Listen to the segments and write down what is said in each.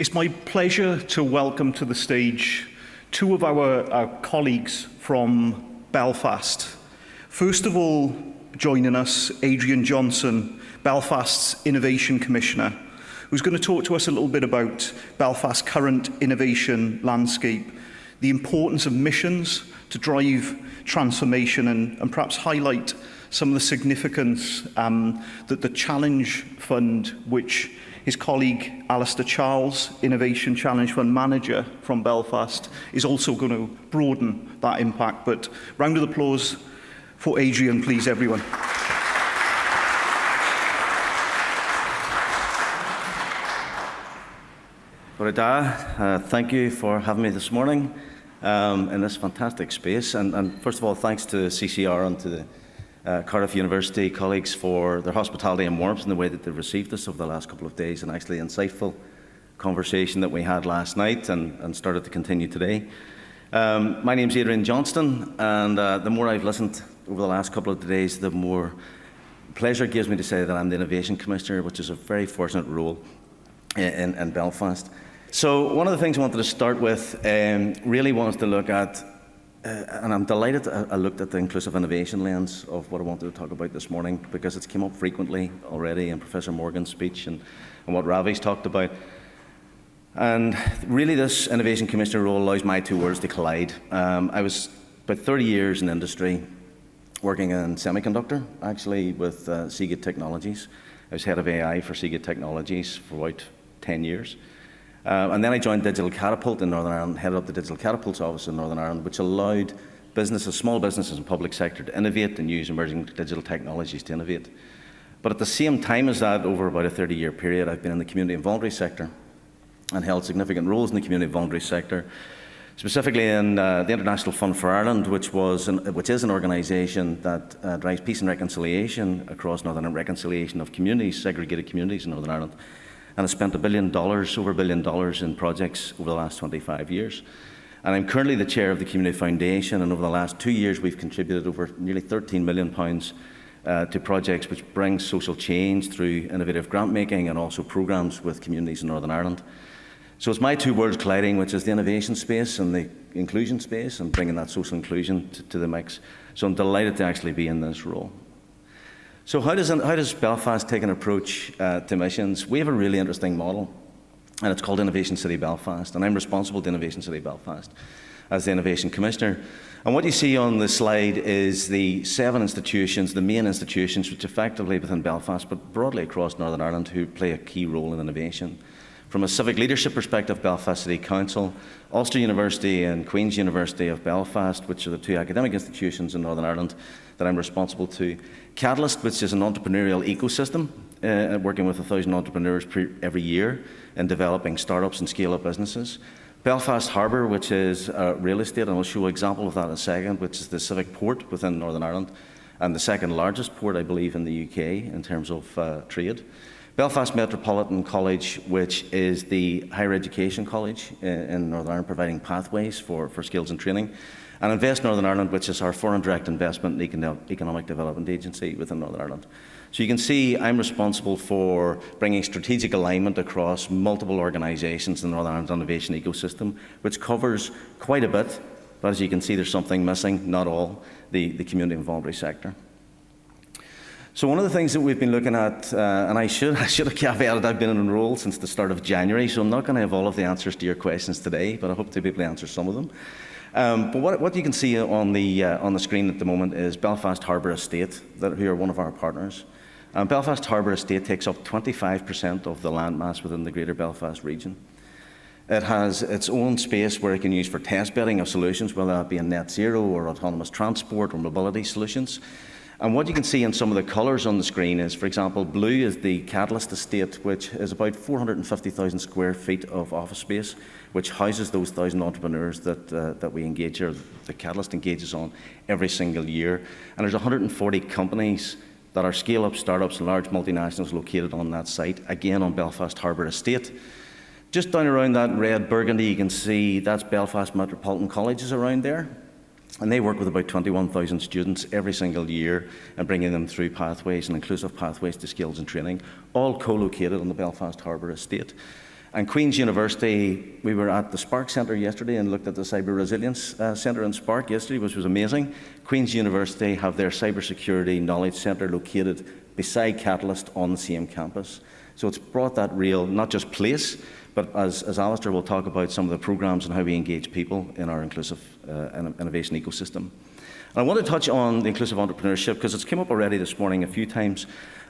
It's my pleasure to welcome to the stage two of our colleagues from Belfast. First of all, joining us, Adrian Johnson, Belfast's Innovation Commissioner, who's going to talk to us a little bit about Belfast's current innovation landscape, the importance of missions to drive transformation and perhaps highlight some of the significance that the Challenge Fund, which his colleague Alistair Charles, Innovation Challenge Fund Manager from Belfast, is also going to broaden that impact. But round of applause for Adrian, please, everyone. Thank you for having me this morning in this fantastic space. And first of all, thanks to CCR and to the Cardiff University colleagues for their hospitality and warmth and the way that they've received us over the last couple of days, and actually insightful conversation that we had last night and started to continue today. My name's Adrian Johnston, and the more I've listened over the last couple of days, the more pleasure it gives me to say that I'm the Innovation Commissioner, which is a very fortunate role in Belfast. So one of the things I wanted to start with really was to look at, and I'm delighted I looked at the inclusive innovation lens of what I wanted to talk about this morning, because it's come up frequently already in Professor Morgan's speech and what Ravi's talked about. And really this Innovation Commissioner role allows my two worlds to collide. I was about 30 years in industry, working in semiconductor, actually with Seagate Technologies. I was head of AI for Seagate Technologies for about 10 years. And then I joined Digital Catapult in Northern Ireland, headed up the Digital Catapult's office in Northern Ireland, which allowed businesses, small businesses and public sector to innovate and use emerging digital technologies to innovate. But at the same time as that, over about a 30-year period, I've been in the community and voluntary sector and held significant roles in the community and voluntary sector, specifically in the International Fund for Ireland, which is an organisation that drives peace and reconciliation across Northern Ireland, reconciliation of communities, segregated communities in Northern Ireland. And I spent over $1 billion in projects over the last 25 years. And I'm currently the chair of the Community Foundation, and over the last 2 years we've contributed over nearly £13 million to projects which bring social change through innovative grant making and also programmes with communities in Northern Ireland. So it's my two worlds colliding, which is the innovation space and the inclusion space, and bringing that social inclusion to the mix. So I'm delighted to actually be in this role. So how does Belfast take an approach to missions? We have a really interesting model, and it's called Innovation City Belfast, and I'm responsible to Innovation City Belfast as the Innovation Commissioner. And what you see on the slide is the 7 institutions, the main institutions, which effectively within Belfast, but broadly across Northern Ireland, who play a key role in innovation. From a civic leadership perspective, Belfast City Council, Ulster University and Queen's University of Belfast, which are the 2 academic institutions in Northern Ireland that I'm responsible to. Catalyst, which is an entrepreneurial ecosystem, working with 1,000 entrepreneurs every year in developing startups and scale-up businesses. Belfast Harbour, which is real estate, and I'll show an example of that in a second, which is the civic port within Northern Ireland, and the second largest port, I believe, in the UK in terms of trade. Belfast Metropolitan College, which is the higher education college in Northern Ireland, providing pathways for skills and training. And Invest Northern Ireland, which is our foreign direct investment and economic development agency within Northern Ireland. So you can see I'm responsible for bringing strategic alignment across multiple organisations in the Northern Ireland innovation ecosystem, which covers quite a bit, but as you can see there's something missing, not all, the community and voluntary sector. So one of the things that we've been looking at, and I should have caveated, I've been enrolled since the start of January, so I'm not going to have all of the answers to your questions today, but I hope to be able to answer some of them. But what you can see on the screen at the moment is Belfast Harbour Estate, who are one of our partners. Belfast Harbour Estate takes up 25% of the landmass within the Greater Belfast region. It has its own space where it can use for test bedding of solutions, whether that be in net zero or autonomous transport or mobility solutions. And what you can see in some of the colours on the screen is, for example, blue is the Catalyst estate, which is about 450,000 square feet of office space, which houses those 1,000 entrepreneurs that we engage here, the Catalyst engages on every single year. And there's 140 companies that are scale-up startups and large multinationals located on that site, again on Belfast Harbour Estate. Just down around that red burgundy, you can see that's Belfast Metropolitan Colleges around there. And they work with about 21,000 students every single year and bringing them through pathways and inclusive pathways to skills and training, all co-located on the Belfast Harbour Estate. And Queen's University, we were at the Spark Centre yesterday and looked at the Cyber Resilience Centre in Spark yesterday, which was amazing. Queen's University have their Cybersecurity Knowledge Centre located beside Catalyst on the same campus. So it's brought that real, not just place, but as Alistair will talk about some of the programmes and how we engage people in our inclusive innovation ecosystem. And I want to touch on the inclusive entrepreneurship because it's come up already this morning a few times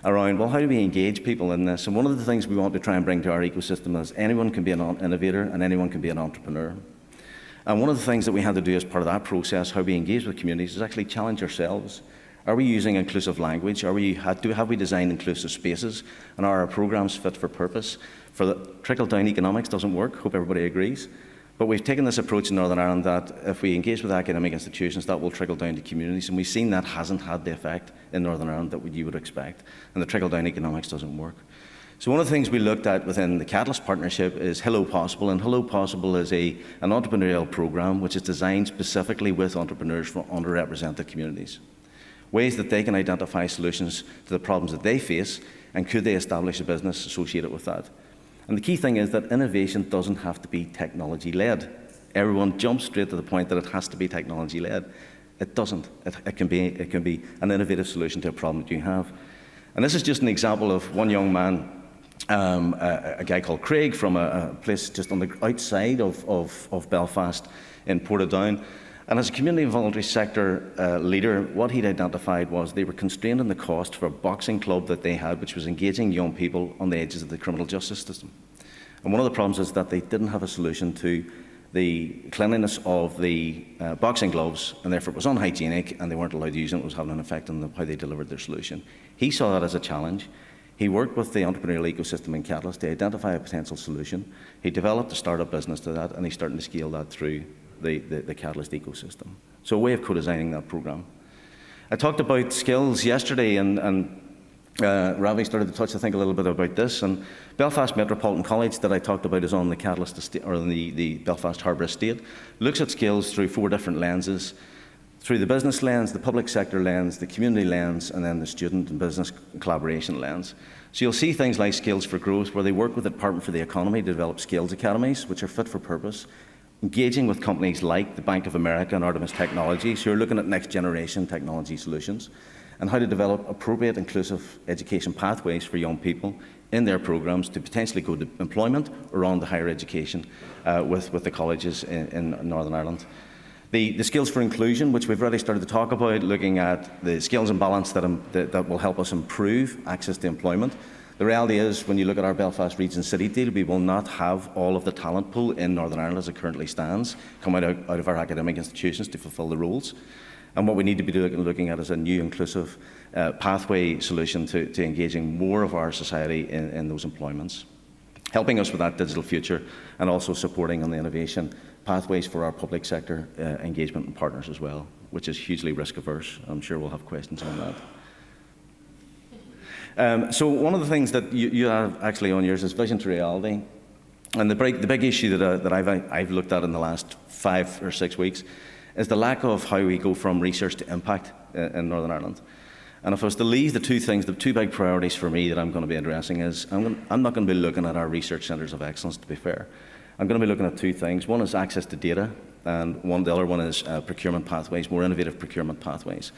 around, well, how do we engage people in this? And one of the things we want to try and bring to our ecosystem is anyone can be an innovator and anyone can be an entrepreneur. And one of the things that we had to do as part of that process, how we engage with communities, is actually challenge ourselves. Are we using inclusive language? Have we designed inclusive spaces? And are our programmes fit for purpose? For the trickle-down economics doesn't work, hope everybody agrees. But we've taken this approach in Northern Ireland that if we engage with academic institutions, that will trickle down to communities, and we've seen that hasn't had the effect in Northern Ireland that you would expect, and the trickle-down economics doesn't work. So one of the things we looked at within the Catalyst partnership is Hello Possible, and Hello Possible is an entrepreneurial programme which is designed specifically with entrepreneurs from underrepresented communities. Ways that they can identify solutions to the problems that they face, and could they establish a business associated with that. And the key thing is that innovation doesn't have to be technology-led. Everyone jumps straight to the point that it has to be technology-led. It doesn't. It can be an innovative solution to a problem that you have. And this is just an example of one young man, a guy called Craig from a place just on the outside of Belfast in Portadown. And as a community and voluntary sector leader, what he'd identified was they were constrained in the cost for a boxing club that they had, which was engaging young people on the edges of the criminal justice system. And one of the problems is that they didn't have a solution to the cleanliness of the boxing gloves, and therefore it was unhygienic, and they weren't allowed to use it. It was having an effect on how they delivered their solution. He saw that as a challenge. He worked with the entrepreneurial ecosystem in Catalyst to identify a potential solution. He developed a startup business to that, and he's starting to scale that through the Catalyst ecosystem. So a way of co-designing that programme. I talked about skills yesterday, and Ravi started to touch, I think, a little bit about this. And Belfast Metropolitan College that I talked about is on the Catalyst estate, or the Belfast Harbour estate. Looks at skills through 4 different lenses: through the business lens, the public sector lens, the community lens, and then the student and business collaboration lens. So you'll see things like Skills for Growth, where they work with the Department for the Economy to develop skills academies, which are fit for purpose, engaging with companies like the Bank of America and Artemis Technologies, who are looking at next generation technology solutions, and how to develop appropriate inclusive education pathways for young people in their programmes to potentially go to employment or on to higher education with the colleges in Northern Ireland. The skills for inclusion, which we've already started to talk about, looking at the skills and balance that will help us improve access to employment. The reality is, when you look at our Belfast Region City deal, we will not have all of the talent pool in Northern Ireland as it currently stands come out of our academic institutions to fulfil the roles. And what we need to be looking at is a new inclusive pathway solution to engaging more of our society in those employments, helping us with that digital future, and also supporting on the innovation pathways for our public sector engagement and partners as well, which is hugely risk averse. I'm sure we'll have questions on that. So one of the things that you have actually on yours is vision to reality. And the big issue that I've looked at in the last 5 or 6 weeks is the lack of how we go from research to impact in Northern Ireland. And if I was to leave the 2 things, the 2 big priorities for me that I'm going to be addressing is, I'm not going to be looking at our research centres of excellence, to be fair. I'm going to be looking at 2 things. One is access to data, and the other one is procurement pathways, more innovative procurement pathways.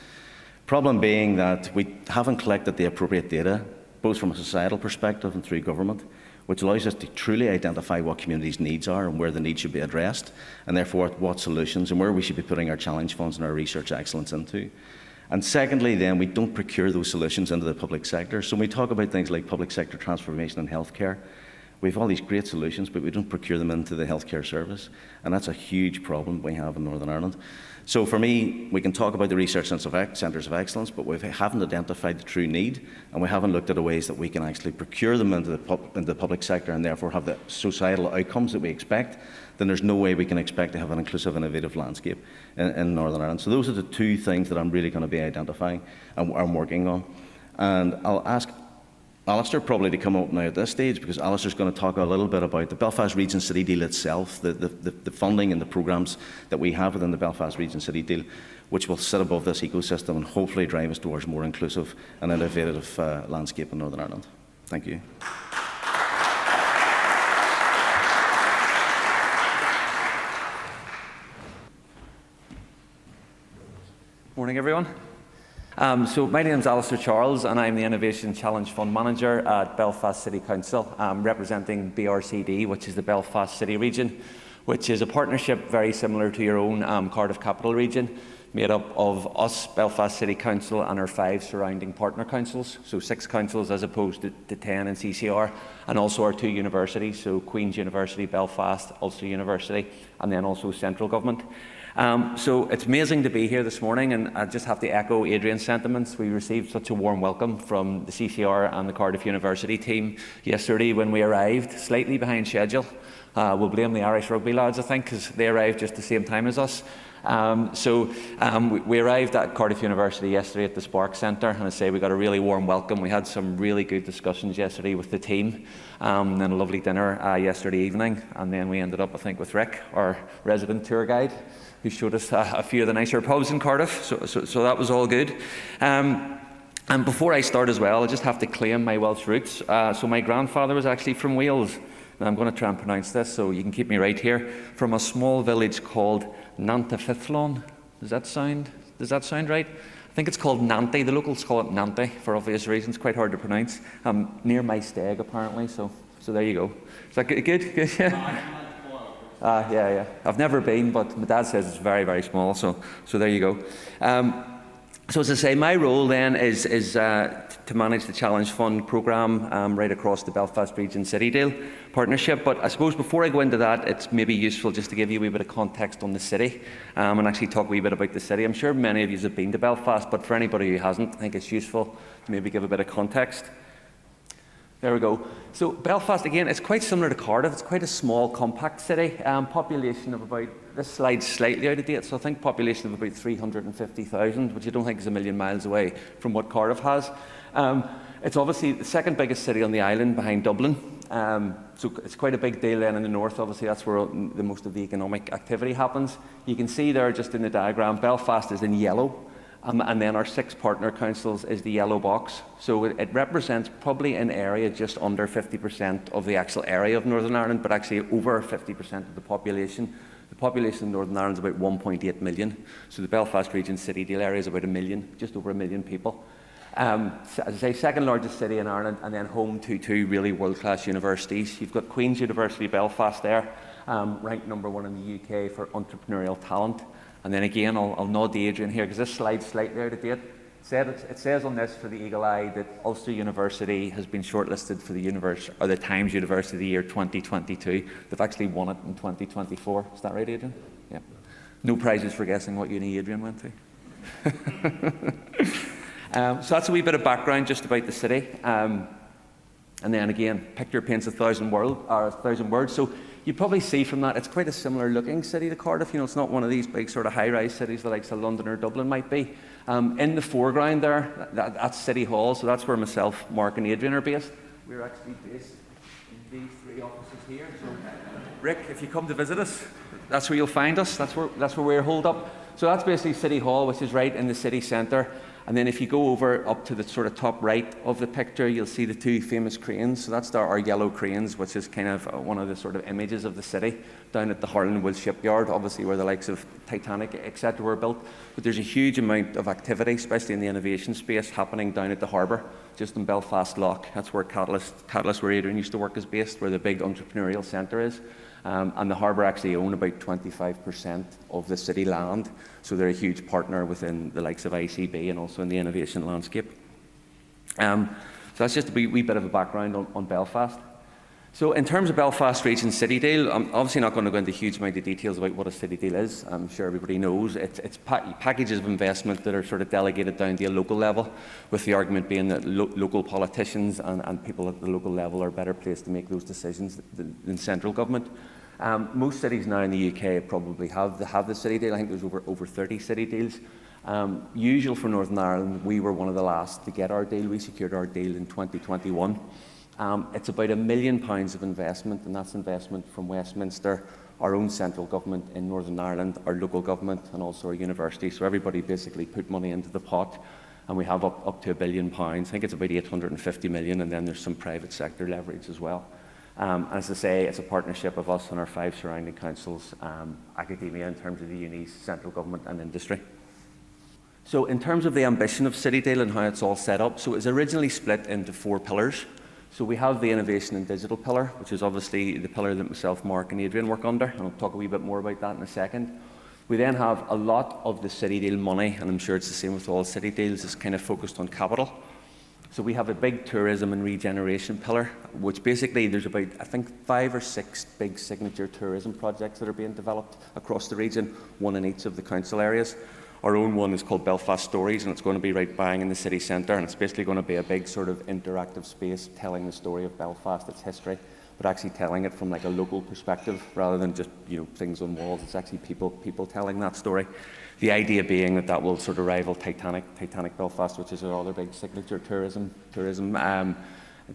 Problem being that we haven't collected the appropriate data, both from a societal perspective and through government, which allows us to truly identify what communities' needs are and where the needs should be addressed, and therefore what solutions and where we should be putting our challenge funds and our research excellence into. And secondly, then, we don't procure those solutions into the public sector. So when we talk about things like public sector transformation and healthcare, we have all these great solutions, but we don't procure them into the healthcare service. And that's a huge problem we have in Northern Ireland. So for me, we can talk about the research centres of excellence, but we haven't identified the true need, and we haven't looked at ways that we can actually procure them into the public sector and therefore have the societal outcomes that we expect. Then there's no way we can expect to have an inclusive, innovative landscape in Northern Ireland. So those are the 2 things that I'm really going to be identifying and I'm working on. And I'll ask Alistair probably to come up now at this stage, because Alistair's going to talk a little bit about the Belfast Region City deal itself, the funding and the programmes that we have within the Belfast Region City deal, which will sit above this ecosystem and hopefully drive us towards a more inclusive and innovative landscape in Northern Ireland. Thank you. Morning, everyone. So my name is Alistair Charles, and I'm the Innovation Challenge Fund Manager at Belfast City Council, representing BRCD, which is the Belfast City Region, which is a partnership very similar to your own Cardiff Capital Region, made up of us, Belfast City Council, and our 5 surrounding partner councils, so 6 councils as opposed to 10 in CCR, and also our 2 universities, so Queen's University, Belfast, Ulster University, and then also central government. So it's amazing to be here this morning, and I just have to echo Adrian's sentiments. We received such a warm welcome from the CCR and the Cardiff University team yesterday when we arrived, slightly behind schedule. We'll blame the Irish rugby lads, I think, because they arrived just the same time as us. We arrived at Cardiff University yesterday at the Spark Centre, and I say we got a really warm welcome. We had some really good discussions yesterday with the team, and then a lovely dinner yesterday evening, and then we ended up, I think, with Rick, our resident tour guide, who showed us a few of the nicer pubs in Cardiff, so that was all good. And before I start as well, I just have to claim my Welsh roots. So my grandfather was actually from Wales, and I'm going to try and pronounce this so you can keep me right here, from a small village called Nantafithlon. Does that sound right? I think it's called Nanty. The locals call it Nanty for obvious reasons, quite hard to pronounce. Near my stag, apparently, so there you go. Is that good? Good, yeah. Yeah. I've never been, but my dad says it's very, very small, so there you go. So as I say, my role then is to manage the Challenge Fund programme right across the Belfast Region City Deal partnership. But I suppose before I go into that, it's maybe useful just to give you a wee bit of context on the city and actually talk a wee bit about the city. I'm sure many of you have been to Belfast, but for anybody who hasn't, I think it's useful to maybe give a bit of context. There we go. So Belfast, again, it's quite similar to Cardiff. It's quite a small, compact city. Population of about, this slide's slightly out of date, so I think population of about 350,000, which I don't think is a million miles away from what Cardiff has. It's obviously the second biggest city on the island behind Dublin. So it's quite a big deal then in the north. Obviously, that's where the most of the economic activity happens. You can see there just in the diagram, Belfast is in yellow. And then our 6 partner councils is the yellow box. So it represents probably an area just under 50% of the actual area of Northern Ireland, but actually over 50% of the population. The population of Northern Ireland is about 1.8 million. So the Belfast Region City Deal area is about 1 million, just over 1 million people. As I say, second largest city in Ireland, and then home to 2 really world-class universities. You've got Queen's University, Belfast there, ranked number 1 in the UK for entrepreneurial talent. And then again, I'll nod to Adrian here, because this slide's slightly out of date. It says on this for the Eagle Eye that Ulster University has been shortlisted for the Times University of the Year 2022. They've actually won it in 2024. Is that right, Adrian? Yeah. No prizes for guessing what uni Adrian went to. So that's a wee bit of background just about the city. And then again, picture paints 1,000 words. So you probably see from that, it's quite a similar looking city to Cardiff. You know, it's not one of these big sort of high-rise cities the likes of London or Dublin might be. In the foreground there, that's City Hall, so that's where myself, Mark and Adrian are based. We're actually based in these 3 offices here. So, Rick, if you come to visit us, that's where you'll find us. That's where we're holed up. So that's basically City Hall, which is right in the city centre. And then if you go over up to the sort of top right of the picture, you'll see the 2 famous cranes. So that's our yellow cranes, which is kind of one of the sort of images of the city, down at the Harlanwood shipyard, obviously where the likes of Titanic, etc. were built. But there's a huge amount of activity, especially in the innovation space, happening down at the harbour, just in Belfast Lough. That's where Catalyst, where Adrian used to work, is based, where the big entrepreneurial centre is. And the harbour actually own about 25% of the city land, so they're a huge partner within the likes of ICB and also in the innovation landscape. So that's just a wee bit of a background on Belfast. So in terms of Belfast Region City Deal, I'm obviously not going to go into a huge amount of details about what a city deal is. I'm sure everybody knows. It's packages of investment that are sort of delegated down to a local level, with the argument being that local politicians and people at the local level are better placed to make those decisions than central government. Most cities now in the UK probably have the city deal. I think there's over 30 city deals. Usual for Northern Ireland, we were one of the last to get our deal. We secured our deal in 2021. It's about £1 million of investment, and that's investment from Westminster, our own central government in Northern Ireland, our local government, and also our university. So everybody basically put money into the pot, and we have up to £1 billion. I think it's about 850 million, and then there's some private sector leverage as well. As I say, it's a partnership of us and our 5 surrounding councils, academia in terms of the unis, central government and industry. So in terms of the ambition of CityDeal and how it's all set up, so it was originally split into 4 pillars. So we have the innovation and digital pillar, which is obviously the pillar that myself, Mark and Adrian work under, and I'll talk a wee bit more about that in a second. We then have a lot of the CityDeal money, and I'm sure it's the same with all city deals, is kind of focused on capital. So we have a big tourism and regeneration pillar, which basically there's about, I think, 5 or 6 big signature tourism projects that are being developed across the region, one in each of the council areas. Our own one is called Belfast Stories, and it's going to be right bang in the city centre, and it's basically going to be a big sort of interactive space telling the story of Belfast, its history, but actually telling it from like a local perspective rather than just things on walls. It's actually people telling that story. The idea being that will sort of rival Titanic Belfast, which is our other big signature tourism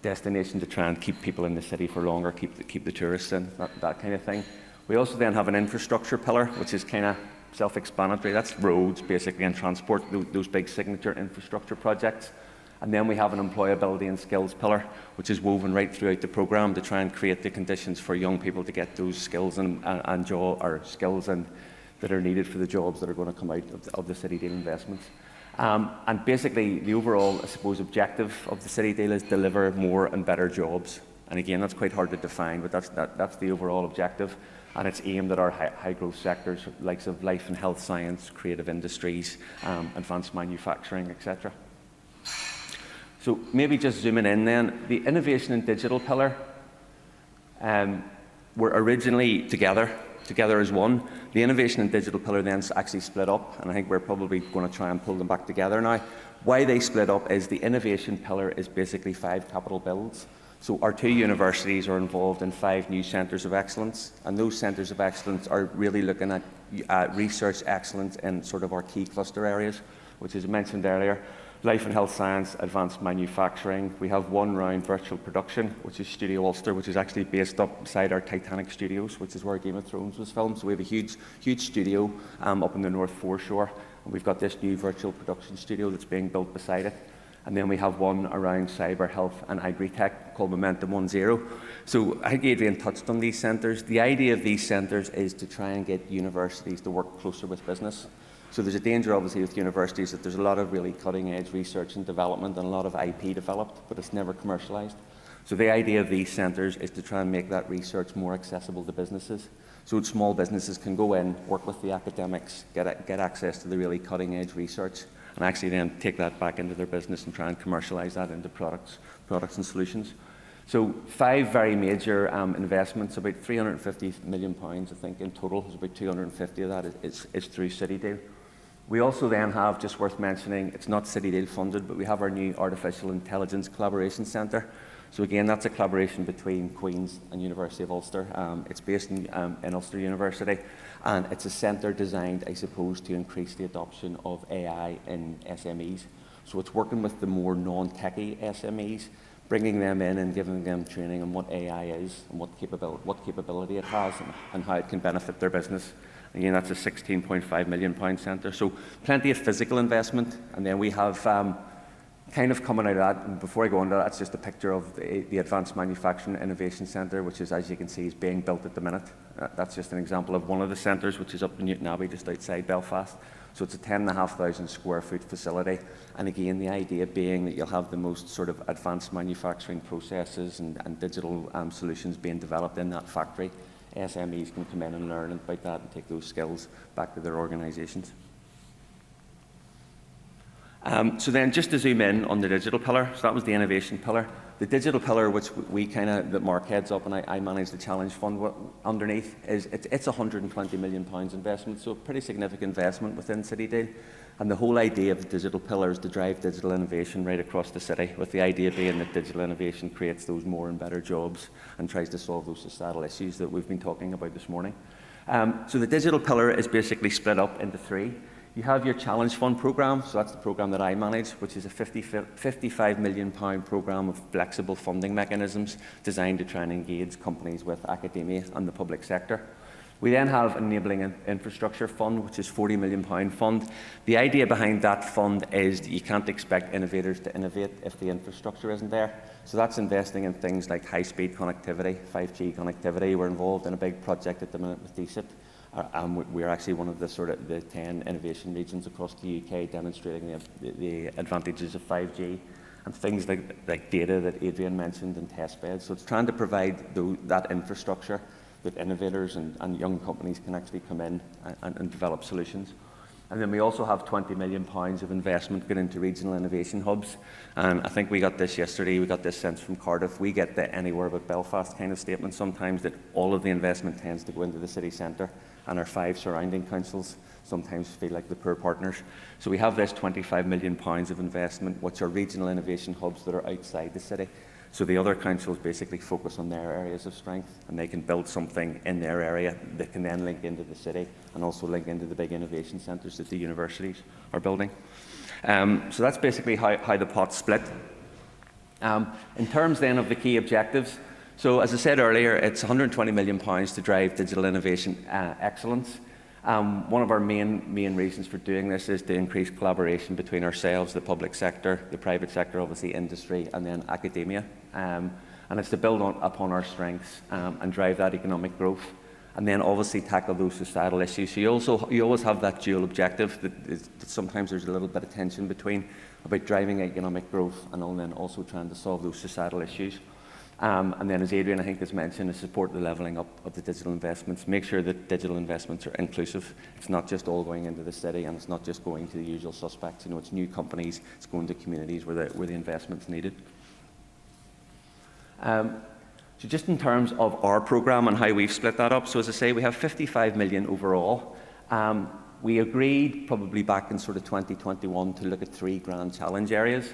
destination, to try and keep people in the city for longer, keep the tourists in, that kind of thing. We also then have an infrastructure pillar, which is kind of self-explanatory. That's roads, basically, and transport, those big signature infrastructure projects. And then we have an employability and skills pillar, which is woven right throughout the programme to try and create the conditions for young people to get those skills that are needed for the jobs that are going to come out of the CityDeal investments. And basically, the overall, I suppose, objective of the CityDeal is deliver more and better jobs. And again, that's quite hard to define, but that's the overall objective. And it's aimed at our high growth sectors, likes of life and health science, creative industries, advanced manufacturing, etc. So maybe just zooming in then, the innovation and digital pillar were originally together as one. The innovation and digital pillar then actually split up, and I think we're probably going to try and pull them back together now. Why they split up is the innovation pillar is basically 5 capital builds. So our 2 universities are involved in 5 new centres of excellence, and those centres of excellence are really looking at research excellence in sort of our key cluster areas, which as I mentioned earlier, life and health science, advanced manufacturing. We have one round virtual production, which is Studio Ulster, which is actually based up beside our Titanic studios, which is where Game of Thrones was filmed. So we have a huge studio up in the North Foreshore, and we've got this new virtual production studio that's being built beside it. And then we have one around cyber health and agri-tech called Momentum 10. So I think Adrian touched on these centres. The idea of these centres is to try and get universities to work closer with business. So there's a danger, obviously, with universities that there's a lot of really cutting-edge research and development and a lot of IP developed, but it's never commercialised. So the idea of these centres is to try and make that research more accessible to businesses. So small businesses can go in, work with the academics, get access to the really cutting-edge research, and actually then take that back into their business and try and commercialise that into products and solutions. So 5 very major investments, about £350 million, I think, in total. There's about 250 of that is through CityDeal. We also then have, just worth mentioning, it's not CityDeal funded, but we have our new Artificial Intelligence Collaboration Centre. So again, that's a collaboration between Queen's and University of Ulster. It's based in Ulster University, and it's a centre designed, I suppose, to increase the adoption of AI in SMEs. So it's working with the more non-techie SMEs, bringing them in and giving them training on what AI is and what capability it has and how it can benefit their business. Again, that's a £16.5 million centre. So plenty of physical investment, and then we have kind of coming out of that, and before I go on to that, that's just a picture of the Advanced Manufacturing Innovation Centre, which is, as you can see, is being built at the minute. That's just an example of one of the centres, which is up in Newton Abbey, just outside Belfast. So it's a 10,500 square foot facility. And again, the idea being that you'll have the most sort of advanced manufacturing processes and digital solutions being developed in that factory. SMEs can come in and learn about that and take those skills back to their organisations. So then just to zoom in on the digital pillar, so that was the innovation pillar. The digital pillar, which that Mark heads up and I manage the challenge fund underneath, it's £120 million investment, so a pretty significant investment within CityDeal. And the whole idea of the digital pillar is to drive digital innovation right across the city, with the idea being that digital innovation creates those more and better jobs and tries to solve those societal issues that we've been talking about this morning. So the digital pillar is basically split up into 3. You have your Challenge Fund programme, so that's the programme that I manage, which is a £55 million programme of flexible funding mechanisms designed to try and engage companies with academia and the public sector. We then have an Enabling Infrastructure Fund, which is a £40 million fund. The idea behind that fund is that you can't expect innovators to innovate if the infrastructure isn't there. So that's investing in things like high-speed connectivity, 5G connectivity. We're involved in a big project at the minute with DCIP. We are actually one of the 10 innovation regions across the UK demonstrating the advantages of 5G and things like data that Adrian mentioned and test beds. So it's trying to provide that infrastructure that innovators and young companies can actually come in and develop solutions. And then we also have £20 million of investment going into regional innovation hubs. And I think we got this yesterday, we got this sense from Cardiff. We get the anywhere but Belfast kind of statement sometimes that all of the investment tends to go into the city centre, and our 5 surrounding councils sometimes feel like the poor partners. So we have this £25 million of investment, which are regional innovation hubs that are outside the city. So the other councils basically focus on their areas of strength, and they can build something in their area that can then link into the city and also link into the big innovation centres that the universities are building. So that's basically how the pot's split. In terms then of the key objectives, so as I said earlier, it's £120 million to drive digital innovation excellence. One of our main reasons for doing this is to increase collaboration between ourselves, the public sector, the private sector, obviously industry, and then academia. And it's to build upon our strengths and drive that economic growth, and then obviously tackle those societal issues. So you always have that dual objective that sometimes there's a little bit of tension between, about driving economic growth and then also trying to solve those societal issues. And then, as Adrian, I think, has mentioned, is support the levelling up of the digital investments. Make sure that digital investments are inclusive. It's not just all going into the city, and it's not just going to the usual suspects. You know, it's new companies, it's going to communities where the investment's needed. So just in terms of our programme and how we've split that up, so as I say, we have 55 million overall. We agreed probably back in sort of 2021 to look at 3 grand challenge areas.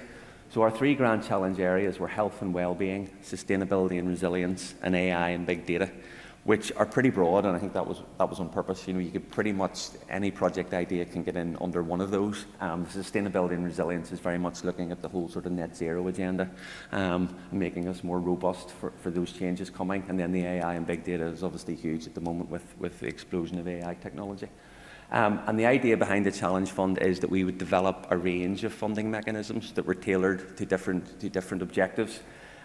So our 3 grand challenge areas were health and well-being, sustainability and resilience, and AI and big data, which are pretty broad, and I think that was on purpose. You know, you could pretty much, any project idea can get in under one of those. Sustainability and resilience is very much looking at the whole sort of net zero agenda, making us more robust for those changes coming. And then the AI and big data is obviously huge at the moment with the explosion of AI technology. And the idea behind the Challenge Fund is that we would develop a range of funding mechanisms that were tailored to different objectives,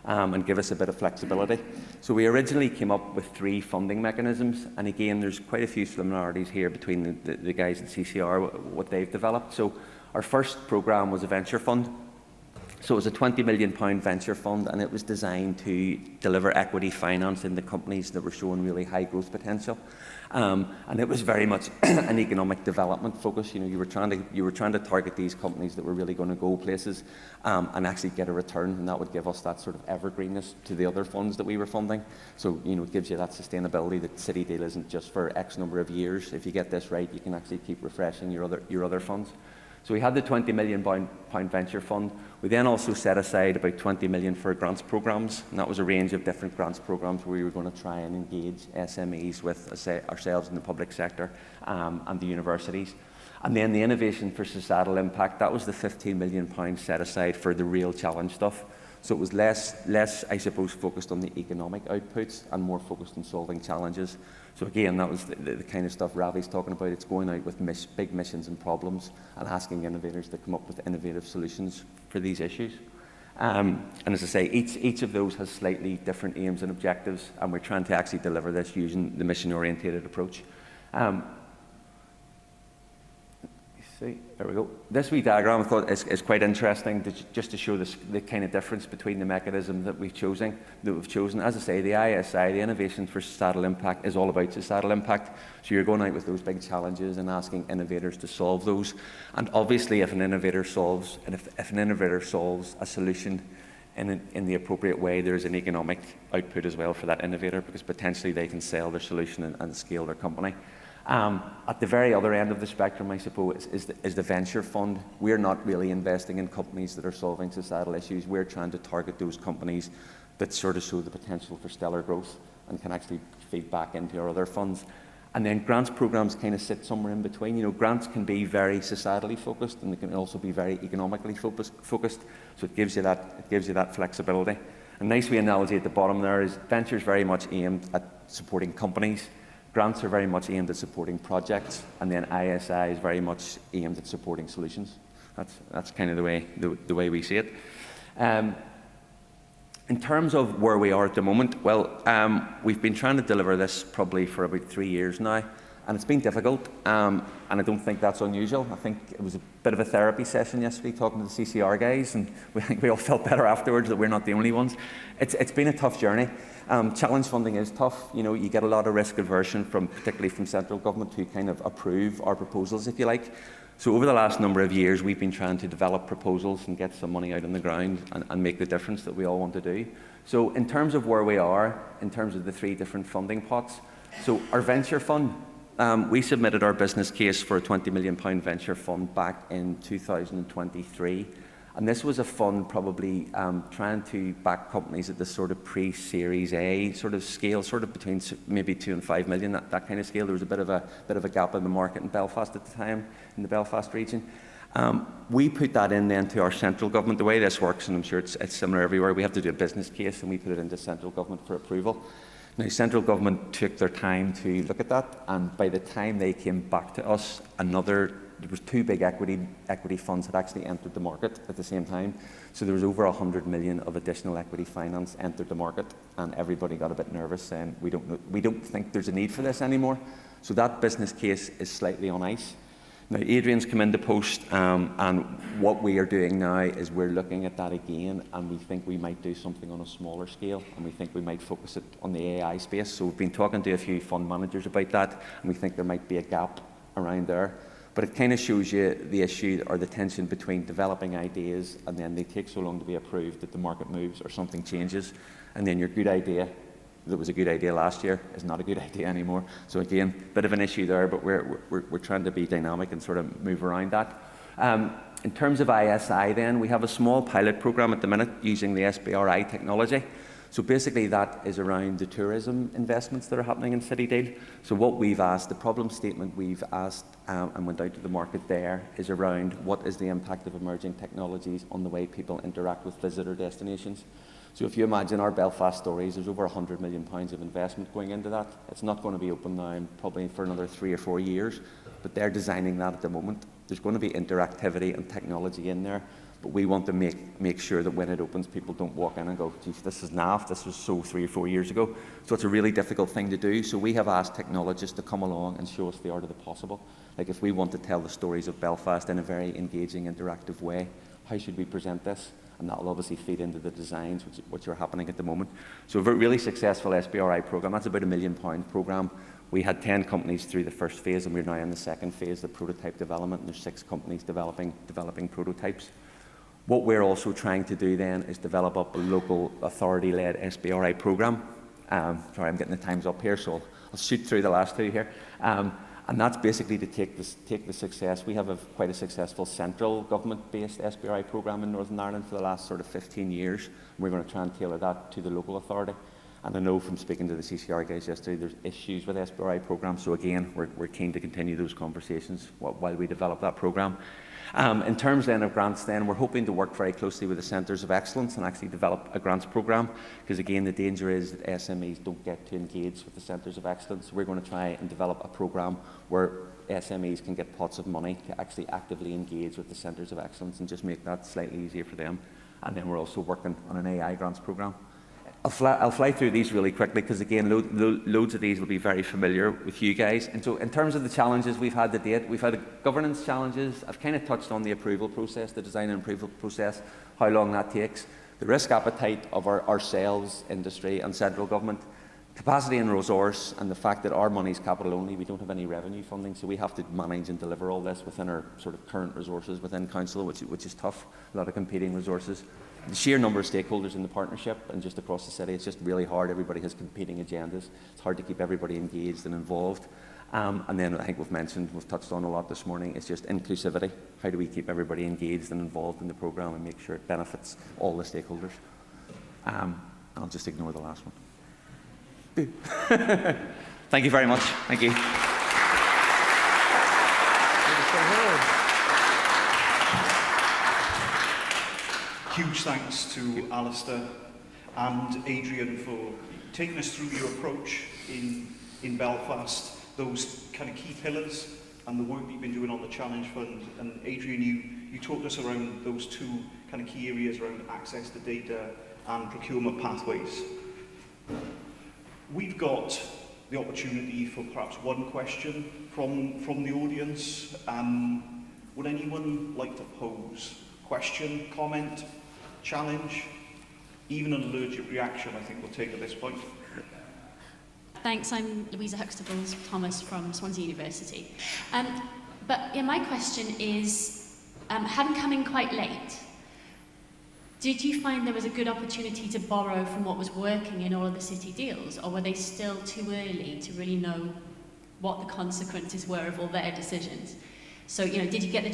and give us a bit of flexibility. So we originally came up with 3 funding mechanisms, and again, there's quite a few similarities here between the guys at CCR, what they've developed. So our first programme was a venture fund. So it was a £20 million venture fund, and it was designed to deliver equity finance into companies that were showing really high growth potential. And it was very much an economic development focus. You know, you were trying to target these companies that were really going to go places and actually get a return, and that would give us that sort of evergreenness to the other funds that we were funding. So, you know, it gives you that sustainability that City Deal isn't just for X number of years. If you get this right, you can actually keep refreshing your other funds. So we had the £20 million venture fund. We then also set aside about £20 million for grants programmes, and that was a range of different grants programmes where we were going to try and engage SMEs with ourselves in the public sector and the universities. And then the innovation for societal impact, that was the £15 million set aside for the real challenge stuff. So it was less, I suppose, focused on the economic outputs and more focused on solving challenges. So again, that was the kind of stuff Ravi's talking about. It's going out with big missions and problems and asking innovators to come up with innovative solutions for these issues. And as I say, each of those has slightly different aims and objectives, and we're trying to actually deliver this using the mission-oriented approach. There we go. This wee diagram I thought is quite interesting, just to show the kind of difference between the mechanism that we've chosen. As I say, the ISI, the Innovation for Societal Impact, is all about societal impact. So you're going out with those big challenges and asking innovators to solve those. And obviously, if an innovator solves a solution in the appropriate way, there's an economic output as well for that innovator, because potentially they can sell their solution and scale their company. At the very other end of the spectrum, I suppose, is the venture fund. We're not really investing in companies that are solving societal issues. We're trying to target those companies that sort of show the potential for stellar growth and can actually feed back into our other funds. And then grants programs kind of sit somewhere in between. You know, grants can be very societally focused, and they can also be very economically focused. So it gives you that flexibility. A nice wee analogy at the bottom there is venture is very much aimed at supporting companies. Grants are very much aimed at supporting projects, and then ISI is very much aimed at supporting solutions. That's kind of the way we see it. In terms of where we are at the moment, well, we've been trying to deliver this probably for about 3 years now. And it's been difficult, and I don't think that's unusual. I think it was a bit of a therapy session yesterday talking to the CCR guys, and we all felt better afterwards that we're not the only ones. It's been a tough journey. Challenge funding is tough. You know, you get a lot of risk aversion particularly from central government to kind of approve our proposals, if you like. So over the last number of years, we've been trying to develop proposals and get some money out on the ground and make the difference that we all want to do. So in terms of where we are, in terms of the 3 different funding pots, so our venture fund, we submitted our business case for a £20 million venture fund back in 2023. And this was a fund probably trying to back companies at this sort of pre-Series A sort of scale, sort of between maybe 2 and 5 million, that kind of scale. There was a bit of a gap in the market in Belfast at the time, in the Belfast region. We put that in then to our central government. The way this works, and I'm sure it's similar everywhere, we have to do a business case and we put it into central government for approval. Now, central government took their time to look at that, and by the time they came back to us, there was 2 big equity funds that actually entered the market at the same time. So there was over 100 million of additional equity finance entered the market, and everybody got a bit nervous saying, we don't think there's a need for this anymore. So that business case is slightly on ice. Now, Adrian's come into post, and what we are doing now is we're looking at that again, and we think we might do something on a smaller scale, and we think we might focus it on the AI space. So we've been talking to a few fund managers about that, and we think there might be a gap around there. But it kind of shows you the issue or the tension between developing ideas and then they take so long to be approved that the market moves or something changes, and then your good idea that was a good idea last year is not a good idea anymore. So again, bit of an issue there, but we're trying to be dynamic and sort of move around that. In terms of ISI then, we have a small pilot program at the minute using the SBRI technology. So basically that is around the tourism investments that are happening in City Deal. So what we've asked, the problem statement we've asked and went out to the market there is around what is the impact of emerging technologies on the way people interact with visitor destinations. So if you imagine our Belfast stories, there's over £100 million of investment going into that. It's not going to be open now probably for another 3 or 4 years, but they're designing that at the moment. There's going to be interactivity and technology in there, but we want to make sure that when it opens, people don't walk in and go, geez, this is naff, this was so 3 or 4 years ago. So it's a really difficult thing to do. So we have asked technologists to come along and show us the art of the possible. Like if we want to tell the stories of Belfast in a very engaging, interactive way, how should we present this? And that will obviously feed into the designs which are happening at the moment. So a really successful SBRI program. That's about £1 million program. We had 10 companies through the first phase, and we're now in the second phase, the prototype development, and there's 6 companies developing prototypes. What we're also trying to do then is develop up a local authority-led SBRI program. Sorry, I'm getting the times up here, so I'll shoot through the last 2 here. And that's basically to take the success. We have quite a successful central government-based SBRI program in Northern Ireland for the last sort of 15 years. We're going to try and tailor that to the local authority. And I know from speaking to the CCR guys yesterday, there's issues with SBRI programs. So again, we're keen to continue those conversations while we develop that program. In terms then of grants then, we're hoping to work very closely with the Centres of Excellence and actually develop a grants program, because again, the danger is that SMEs don't get to engage with the Centres of Excellence. We're going to try and develop a program where SMEs can get pots of money to actually actively engage with the Centres of Excellence and just make that slightly easier for them. And then we're also working on an AI grants program. I'll fly through these really quickly because, again, loads of these will be very familiar with you guys. And so in terms of the challenges we've had to date, we've had governance challenges. I've kind of touched on the approval process, the design and approval process, how long that takes, the risk appetite of our sales industry and central government, capacity and resource, and the fact that our money is capital only. We don't have any revenue funding, so we have to manage and deliver all this within our sort of current resources within council, which is tough, a lot of competing resources. The sheer number of stakeholders in the partnership and just across the city, it's just really hard. Everybody has competing agendas. It's hard to keep everybody engaged and involved. And then I think we've touched on a lot this morning, it's just inclusivity. How do we keep everybody engaged and involved in the programme and make sure it benefits all the stakeholders? I'll just ignore the last one. Thank you very much. Thank you. Huge thanks to Alistair and Adrian for taking us through your approach in Belfast, those kind of key pillars and the work that you've been doing on the Challenge Fund. And Adrian, you talked us around those 2 kind of key areas around access to data and procurement pathways. We've got the opportunity for perhaps one question from the audience. Would anyone like to pose a question, comment, challenge, even an allergic reaction? I think we'll take at this point. Thanks, I'm Louisa Huxtable-Thomas from Swansea University. But yeah, my question is, having come in quite late, did you find there was a good opportunity to borrow from what was working in all of the city deals, or were they still too early to really know what the consequences were of all their decisions? So, did you get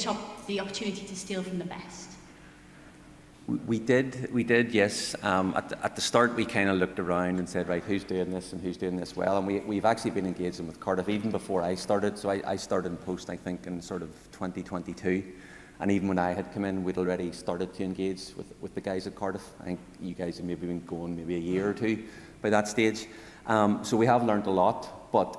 the opportunity to steal from the best? We did, yes. At the start, we kind of looked around and said, right, who's doing this and who's doing this well? And we've actually been engaging with Cardiff even before I started. So I started in post, I think, in sort of 2022. And even when I had come in, we'd already started to engage with the guys at Cardiff. I think you guys have maybe been going maybe a year or two by that stage. So we have learned a lot, but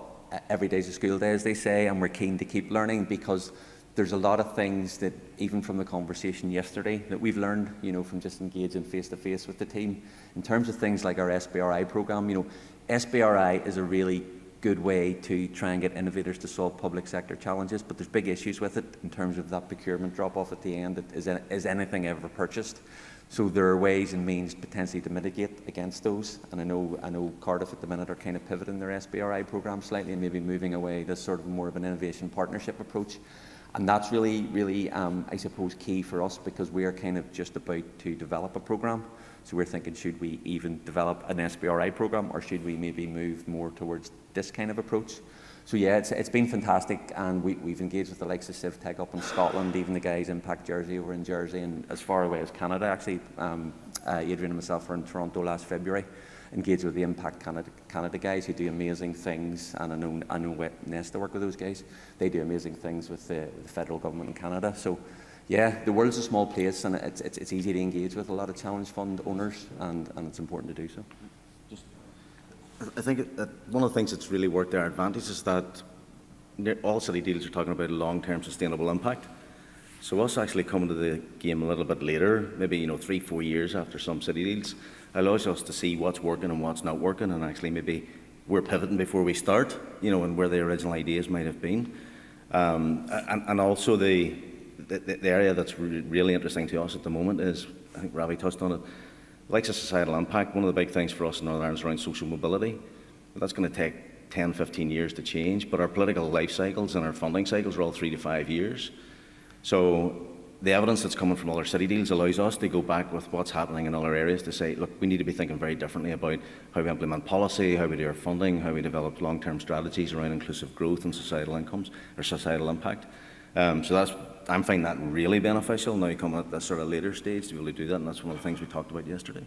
every day's a school day, as they say, and we're keen to keep learning because there's a lot of things that, even from the conversation yesterday, that we've learned, from just engaging face-to-face with the team. In terms of things like our SBRI programme, SBRI is a really good way to try and get innovators to solve public sector challenges, but there's big issues with it in terms of that procurement drop-off at the end. That is anything ever purchased? So there are ways and means potentially to mitigate against those. And I know Cardiff at the minute are kind of pivoting their SBRI programme slightly and maybe moving away to sort of more of an innovation partnership approach. And that's really, I suppose, key for us because we are kind of just about to develop a programme. So we're thinking, should we even develop an SBRI programme or should we maybe move more towards this kind of approach? So yeah, it's been fantastic, and we've engaged with the likes of CivTech up in Scotland, even the guys Impact Jersey over in Jersey, and as far away as Canada actually. Adrian and myself were in Toronto last February, engaged with the Impact Canada guys who do amazing things, and I know Nesta work with those guys. They do amazing things with the federal government in Canada. So yeah, the world's a small place, and it's easy to engage with a lot of challenge fund owners, and it's important to do so. I think one of the things that's really worked to our advantage is that all city deals are talking about long-term sustainable impact. So us actually coming to the game a little bit later, maybe 3-4 years after some city deals, allows us to see what's working and what's not working, and actually maybe we're pivoting before we start, and where the original ideas might have been. And also the area that's really interesting to us at the moment is, I think Ravi touched on it, like societal impact. One of the big things for us in Northern Ireland is around social mobility. That's going to take 10, 15 years to change, but our political life cycles and our funding cycles are all 3 to 5 years. So the evidence that's coming from other city deals allows us to go back with what's happening in other areas to say, look, we need to be thinking very differently about how we implement policy, how we do our funding, how we develop long-term strategies around inclusive growth and societal incomes or societal impact. I'm finding that really beneficial now coming at this sort of later stage to be able to do that, and that's one of the things we talked about yesterday.